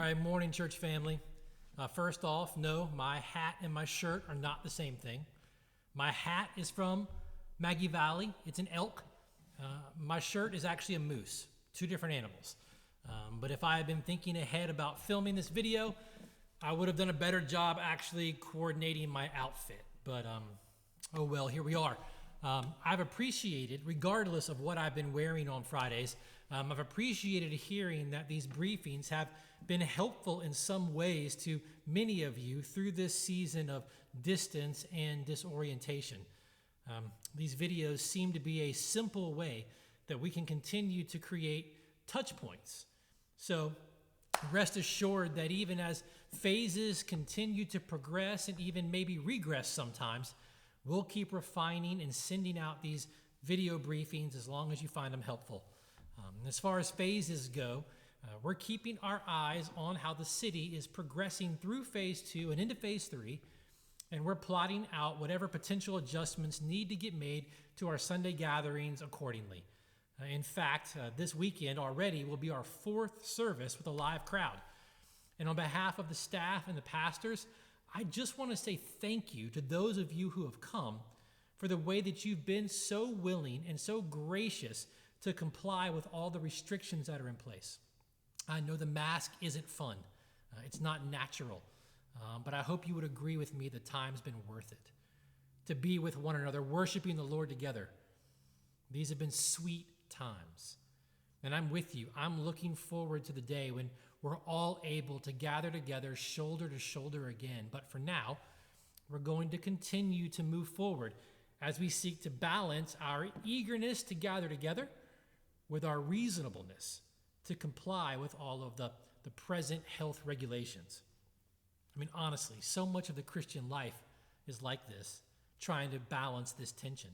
right, morning, church family. First off, no, my hat and my shirt are not the same thing. My hat is from Maggie Valley. It's an elk. My shirt is actually a moose, two different animals. But if I had been thinking ahead about filming this video, I would have done a better job actually coordinating my outfit. But, oh well, here we are. I've appreciated, regardless of what I've been wearing on Fridays, I've appreciated hearing that these briefings have been helpful in some ways to many of you through this season of distance and disorientation. These videos seem to be a simple way that we can continue to create touch points. So rest assured that even as phases continue to progress and even maybe regress sometimes, we'll keep refining and sending out these video briefings as long as you find them helpful. As far as phases go, we're keeping our eyes on how the city is progressing through phase 2 and into phase 3, and we're plotting out whatever potential adjustments need to get made to our Sunday gatherings accordingly. In fact, this weekend already will be our 4th service with a live crowd. And on behalf of the staff and the pastors, I just want to say thank you to those of you who have come for the way that you've been so willing and so gracious to comply with all the restrictions that are in place. I know the mask isn't fun. It's not natural. But I hope you would agree with me the time's been worth it. To be with one another, worshiping the Lord together. These have been sweet times. And I'm with you. I'm looking forward to the day when we're all able to gather together shoulder to shoulder again. But for now, we're going to continue to move forward as we seek to balance our eagerness to gather together with our reasonableness to comply with all of the present health regulations. I mean, honestly, so much of the Christian life is like this, trying to balance this tension.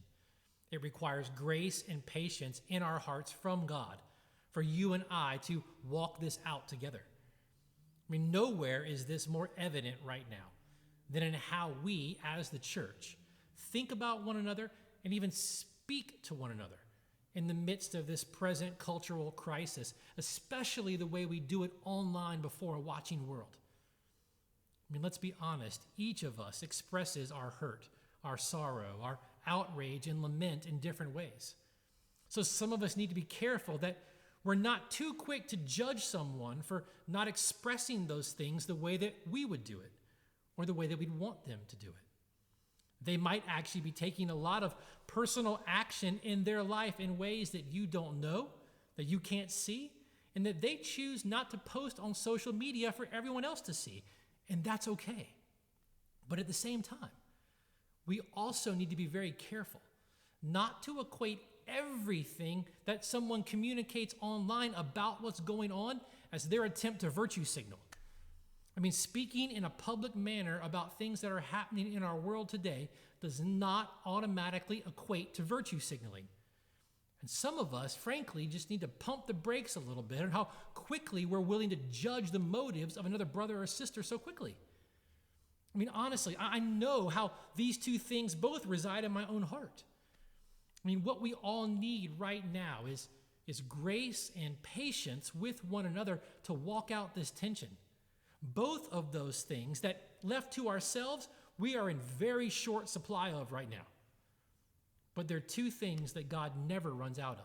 It requires grace and patience in our hearts from God for you and I to walk this out together. I mean, nowhere is this more evident right now than in how we, as the church, think about one another and even speak to one another in the midst of this present cultural crisis, especially the way we do it online before a watching world. I mean, let's be honest. Each of us expresses our hurt, our sorrow, our outrage and lament in different ways. So some of us need to be careful that we're not too quick to judge someone for not expressing those things the way that we would do it or the way that we'd want them to do it. They might actually be taking a lot of personal action in their life in ways that you don't know, that you can't see, and that they choose not to post on social media for everyone else to see. And that's okay. But at the same time, we also need to be very careful not to equate everything that someone communicates online about what's going on as their attempt to virtue signal. I mean, speaking in a public manner about things that are happening in our world today does not automatically equate to virtue signaling. And some of us, frankly, just need to pump the brakes a little bit on how quickly we're willing to judge the motives of another brother or sister so quickly. I mean, honestly, I know how these two things both reside in my own heart. I mean, what we all need right now is grace and patience with one another to walk out this tension. Both of those things that left to ourselves, we are in very short supply of right now. But they're two things that God never runs out of,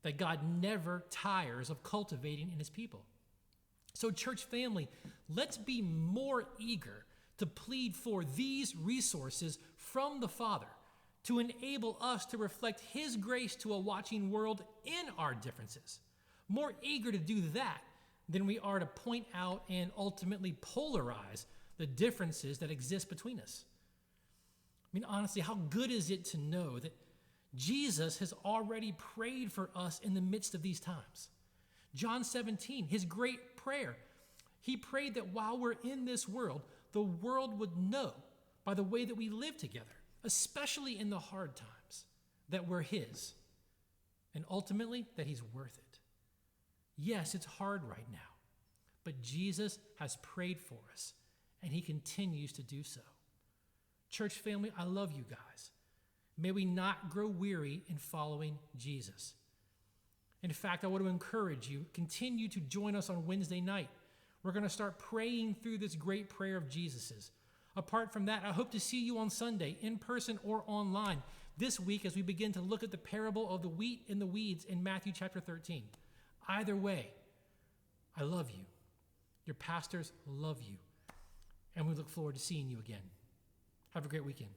that God never tires of cultivating in his people. So church family, let's be more eager to plead for these resources from the Father to enable us to reflect his grace to a watching world in our differences. More eager to do that than we are to point out and ultimately polarize the differences that exist between us. I mean, honestly, how good is it to know that Jesus has already prayed for us in the midst of these times? John 17, his great prayer, he prayed that while we're in this world, the world would know by the way that we live together, especially in the hard times, that we're his, and ultimately that he's worth it. Yes, it's hard right now, but Jesus has prayed for us, and he continues to do so. Church family, I love you guys. May we not grow weary in following Jesus. In fact, I want to encourage you, continue to join us on Wednesday night. We're going to start praying through this great prayer of Jesus's. Apart from that, I hope to see you on Sunday, in person or online, this week as we begin to look at the parable of the wheat and the weeds in Matthew chapter 13. Either way, I love you. Your pastors love you. And we look forward to seeing you again. Have a great weekend.